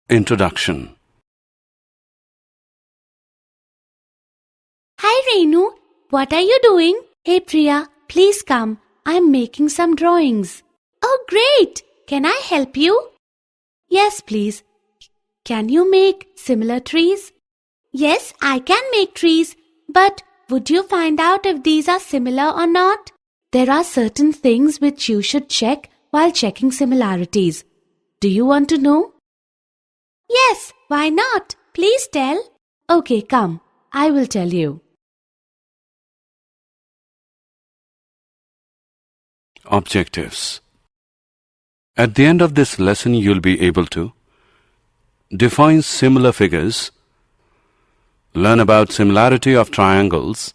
Introduction. Hi Renu, what are you doing? Hey Priya, please come. I'm making some drawings. Oh great! Can I help you? Yes, please. Can you make similar trees? Yes, I can make trees. But would you find out if these are similar or not? There are certain things which you should check while checking similarities. Do you want to know? Yes, why not? Please tell. Okay, come. I will tell you. Objectives. At the end of this lesson, you'll be able to define similar figures, learn about similarity of triangles,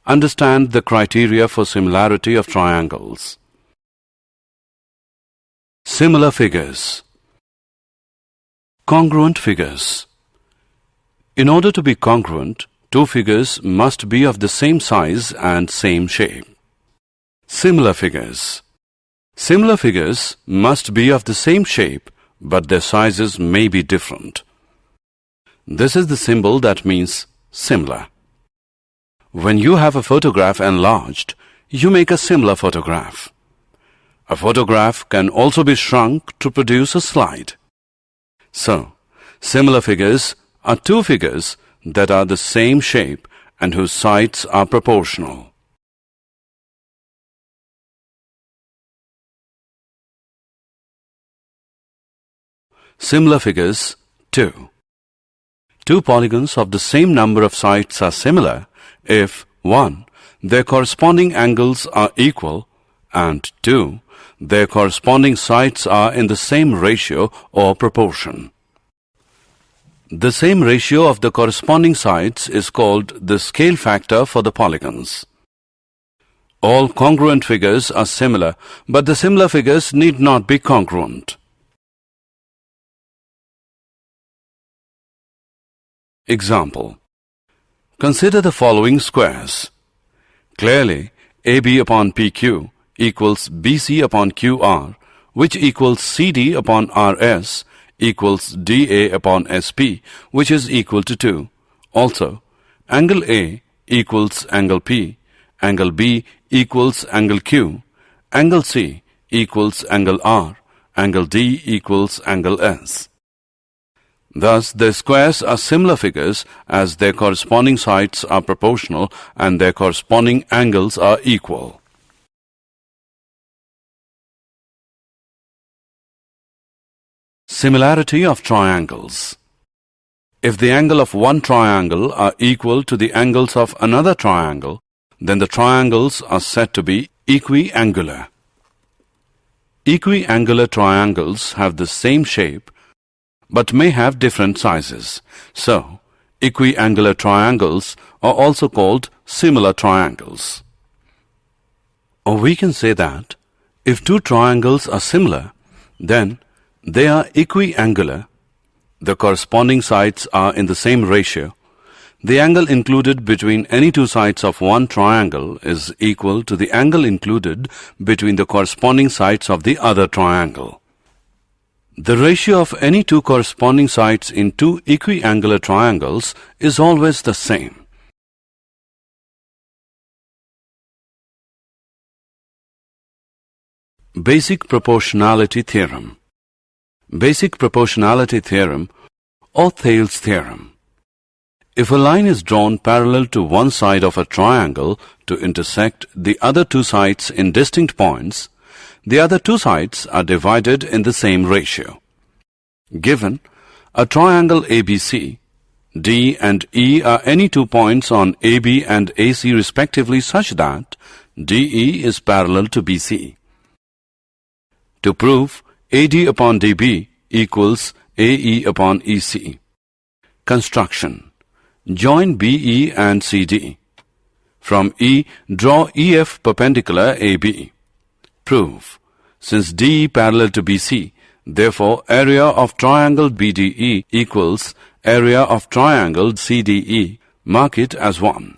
understand the criteria for similarity of triangles. Similar figures. Congruent figures. In order to be congruent, two figures must be of the same size and same shape. Similar figures. Similar figures must be of the same shape, but their sizes may be different. This is the symbol that means similar. When you have a photograph enlarged, you make a similar photograph. A photograph can also be shrunk to produce a slide. So, similar figures are two figures that are the same shape and whose sides are proportional. Similar figures 2. Two polygons of the same number of sides are similar if 1. Their corresponding angles are equal and 2. Their corresponding sides are in the same ratio or proportion. The same ratio of the corresponding sides is called the scale factor for the polygons. All congruent figures are similar, but the similar figures need not be congruent. Example. Consider the following squares. Clearly, AB upon PQ equals BC upon QR, which equals CD upon RS, equals DA upon SP, which is equal to 2. Also, angle A equals angle P, angle B equals angle Q, angle C equals angle R, angle D equals angle S. Thus, the squares are similar figures as their corresponding sides are proportional and their corresponding angles are equal. Similarity of triangles. If the angle of one triangle are equal to the angles of another triangle, then the triangles are said to be equiangular. Equiangular triangles have the same shape but may have different sizes. So, equiangular triangles are also called similar triangles. Or we can say that if two triangles are similar, then they are equiangular, the corresponding sides are in the same ratio, the angle included between any two sides of one triangle is equal to the angle included between the corresponding sides of the other triangle. The ratio of any two corresponding sides in two equiangular triangles is always the same. Basic Proportionality Theorem. Basic Proportionality Theorem or Thales Theorem. If a line is drawn parallel to one side of a triangle to intersect the other two sides in distinct points, the other two sides are divided in the same ratio. Given a triangle ABC, D and E are any two points on AB and AC respectively such that DE is parallel to BC. To prove AD upon DB equals AE upon EC. Construction. Join BE and CD. From E, draw EF perpendicular AB. Prove. Since DE parallel to BC, therefore area of triangle BDE equals area of triangle CDE. Mark it as 1.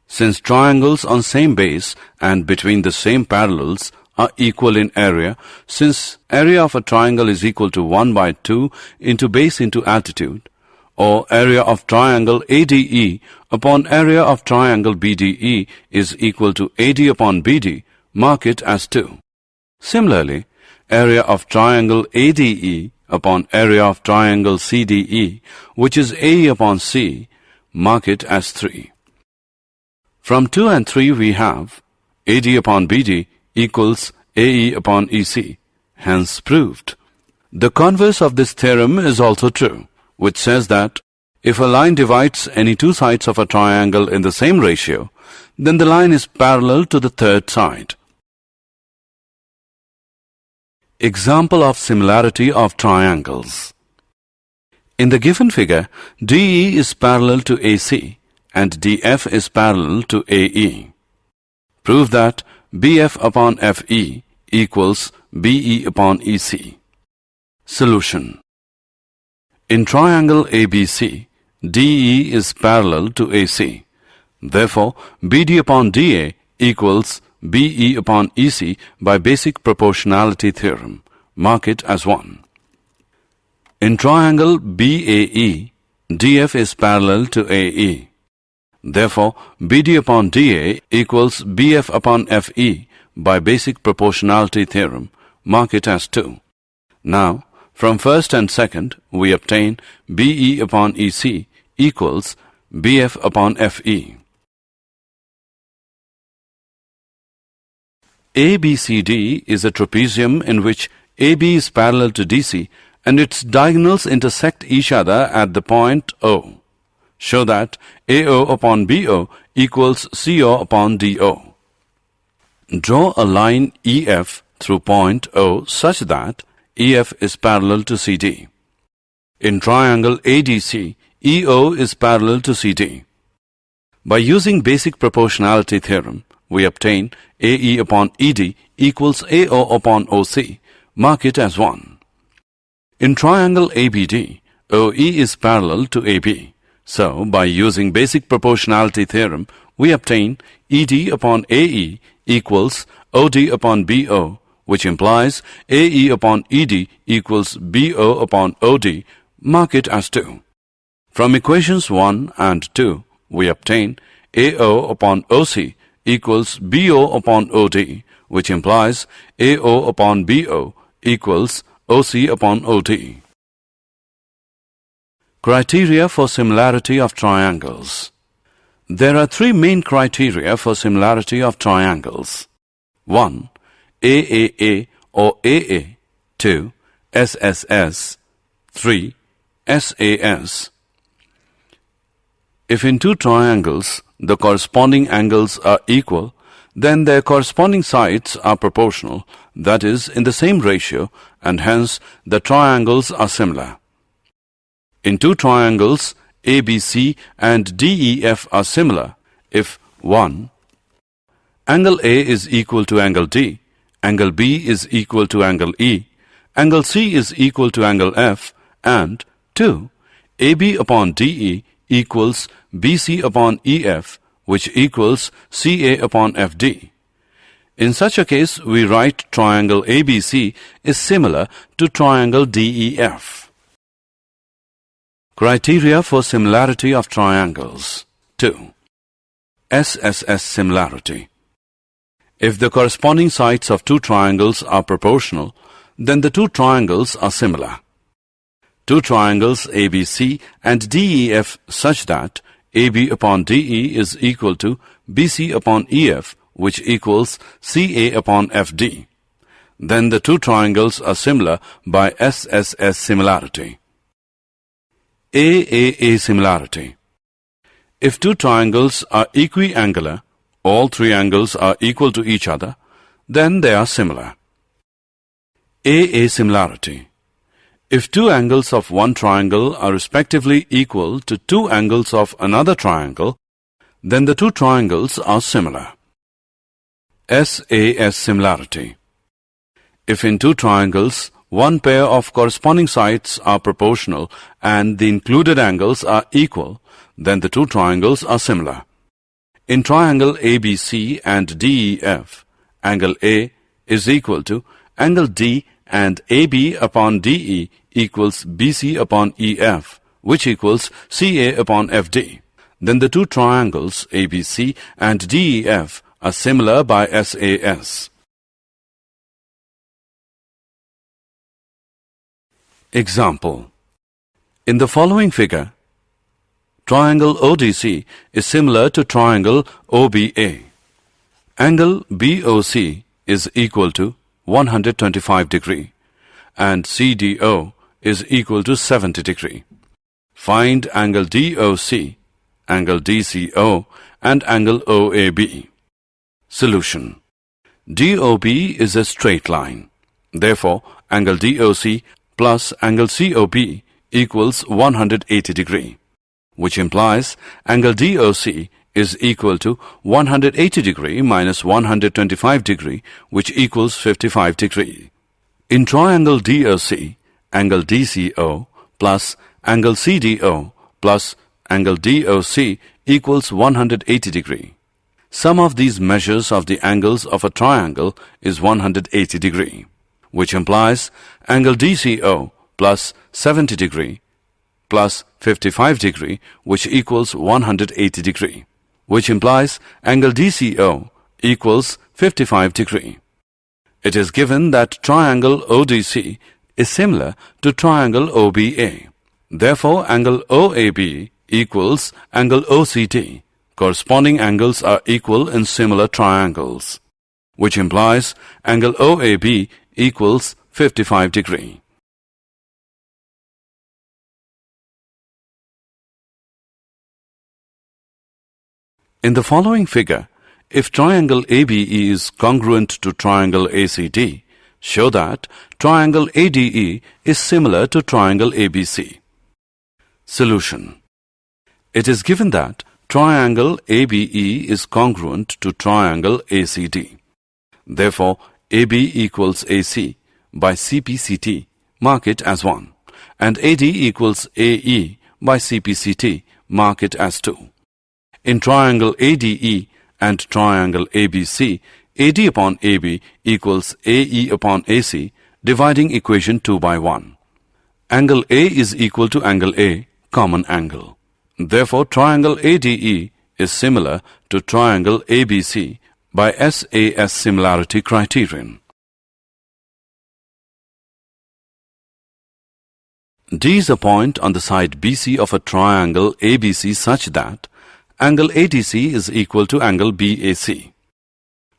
Since triangles on same base and between the same parallels are equal in area, since area of a triangle is equal to 1 by 2 into base into altitude, or area of triangle ADE upon area of triangle BDE is equal to AD upon BD, mark it as 2. Similarly, area of triangle ADE upon area of triangle CDE, which is AE upon C, mark it as 3. From 2 and 3 we have AD upon BD equals AE upon EC, hence proved. The converse of this theorem is also true, which says that if a line divides any two sides of a triangle in the same ratio, then the line is parallel to the third side. Example of similarity of triangles. In the given figure, DE is parallel to AC and DF is parallel to AE. Prove that BF upon FE equals BE upon EC. Solution. In triangle ABC, DE is parallel to AC. Therefore, BD upon DA equals BE upon EC by basic proportionality theorem. Mark it as 1. In triangle BAE, DF is parallel to AE. Therefore, BD upon DA equals BF upon FE by basic proportionality theorem. Mark it as 2. Now, from first and second, we obtain BE upon EC equals BF upon FE. ABCD is a trapezium in which AB is parallel to DC and its diagonals intersect each other at the point O. Show that AO upon BO equals CO upon DO. Draw a line EF through point O such that EF is parallel to CD. In triangle ADC, EO is parallel to CD. By using basic proportionality theorem, we obtain AE upon ED equals AO upon OC. Mark it as 1. In triangle ABD, OE is parallel to AB. So, by using basic proportionality theorem, we obtain ED upon AE equals OD upon BO, which implies AE upon ED equals BO upon OD. Mark it as 2. From equations 1 and 2, we obtain AO upon OC equals BO upon OD, which implies AO upon BO equals OC upon OD. Criteria for similarity of triangles. There are 3 main criteria for similarity of triangles. 1. AAA or AA. 2. SSS. 3. SAS. If in two triangles the corresponding angles are equal, then their corresponding sides are proportional, that is, in the same ratio, and hence the triangles are similar. In two triangles, ABC and DEF are similar if 1. Angle A is equal to angle D, angle B is equal to angle E, angle C is equal to angle F, and 2. AB upon DE equals BC upon EF, which equals CA upon FD. In such a case, we write triangle ABC is similar to triangle DEF. Criteria for similarity of triangles. 2. SSS similarity. If the corresponding sides of two triangles are proportional, then the two triangles are similar. Two triangles ABC and DEF such that AB upon DE is equal to BC upon EF, which equals CA upon FD. Then the two triangles are similar by SSS similarity. AAA similarity. If two triangles are equiangular, all three angles are equal to each other, then they are similar. AA similarity. If two angles of one triangle are respectively equal to two angles of another triangle, then the two triangles are similar. SAS similarity. If in two triangles, one pair of corresponding sides are proportional and the included angles are equal, then the two triangles are similar. In triangle ABC and DEF, angle A is equal to angle D and AB upon DE equals BC upon EF, which equals CA upon FD. Then the two triangles ABC and DEF are similar by SAS. Example. In the following figure, triangle ODC is similar to triangle OBA. Angle BOC is equal to 125 degree and CDO is equal to 70 degree. Find angle DOC, angle DCO and angle OAB. Solution. DOB is a straight line. Therefore, angle DOC plus angle COB equals 180 degree, which implies angle DOC is equal to 180 degree minus 125 degree, which equals 55 degree. In triangle DOC, angle DCO plus angle CDO plus angle DOC equals 180 degree. Sum of these measures of the angles of a triangle is 180 degree, which implies angle DCO plus 70 degree plus 55 degree, which equals 180 degree, which implies angle DCO equals 55 degree. It is given that triangle ODC is similar to triangle OBA. Therefore, angle OAB equals angle OCD. Corresponding angles are equal in similar triangles, which implies angle OAB equals 55 degree. In the following figure, if triangle ABE is congruent to triangle ACD, show that triangle ADE is similar to triangle ABC. Solution. It is given that triangle ABE is congruent to triangle ACD. Therefore, AB equals AC by CPCT, mark it as 1, and AD equals AE by CPCT, mark it as 2. In triangle ADE and triangle ABC, AD upon AB equals AE upon AC, dividing equation 2 by 1. Angle A is equal to angle A, common angle. Therefore, triangle ADE is similar to triangle ABC by SAS similarity criterion. D is a point on the side BC of a triangle ABC such that angle ADC is equal to angle BAC.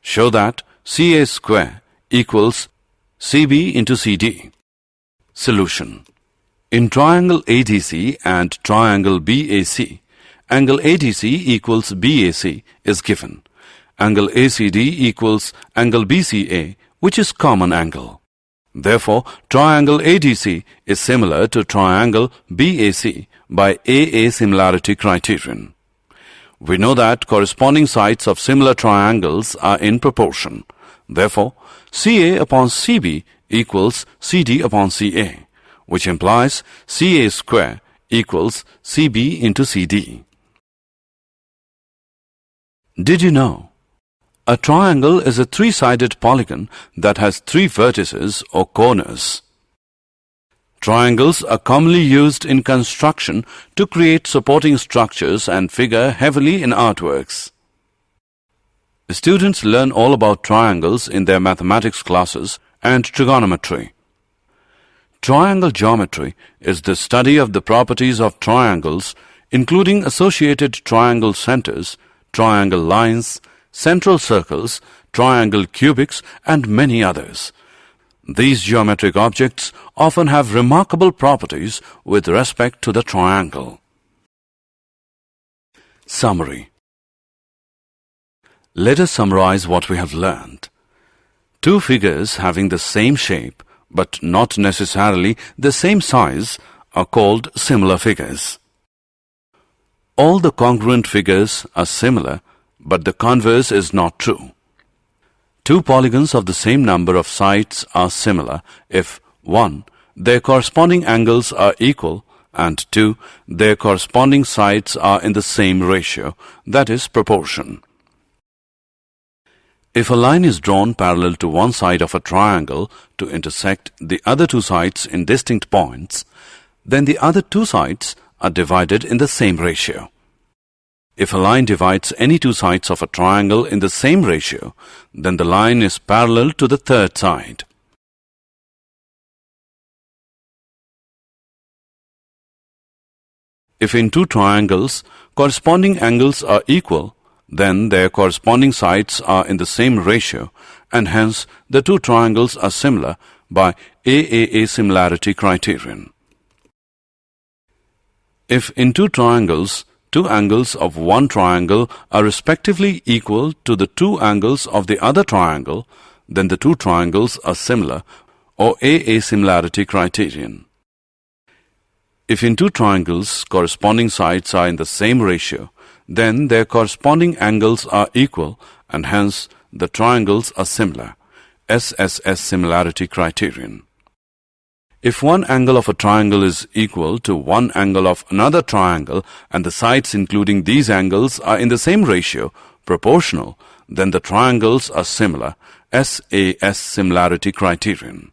Show that CA square equals CB into CD. Solution. In triangle ADC and triangle BAC, angle ADC equals BAC is given. Angle ACD equals angle BCA, which is common angle. Therefore, triangle ADC is similar to triangle BAC by AA similarity criterion. We know that corresponding sides of similar triangles are in proportion. Therefore, CA upon CB equals CD upon CA, which implies CA square equals CB into CD. Did you know? A triangle is a three-sided polygon that has three vertices or corners. Triangles are commonly used in construction to create supporting structures and figure heavily in artworks. Students learn all about triangles in their mathematics classes and trigonometry. Triangle geometry is the study of the properties of triangles, including associated triangle centers, triangle lines, central circles, triangle cubics, and many others. These geometric objects often have remarkable properties with respect to the triangle. Summary. Let us summarize what we have learned. Two figures having the same shape but not necessarily the same size are called similar figures. All the congruent figures are similar, but the converse is not true. Two polygons of the same number of sides are similar if 1. Their corresponding angles are equal, and 2. Their corresponding sides are in the same ratio, that is, proportion. If a line is drawn parallel to one side of a triangle to intersect the other two sides in distinct points, then the other two sides are divided in the same ratio. If a line divides any two sides of a triangle in the same ratio, then the line is parallel to the third side. If in two triangles, corresponding angles are equal, then their corresponding sides are in the same ratio, and hence the two triangles are similar by AAA similarity criterion. If in two triangles, two angles of one triangle are respectively equal to the two angles of the other triangle, then the two triangles are similar, or AA similarity criterion. If in two triangles, corresponding sides are in the same ratio, then their corresponding angles are equal, and hence the triangles are similar, SSS similarity criterion. If one angle of a triangle is equal to one angle of another triangle and the sides including these angles are in the same ratio, proportional, then the triangles are similar, SAS similarity criterion.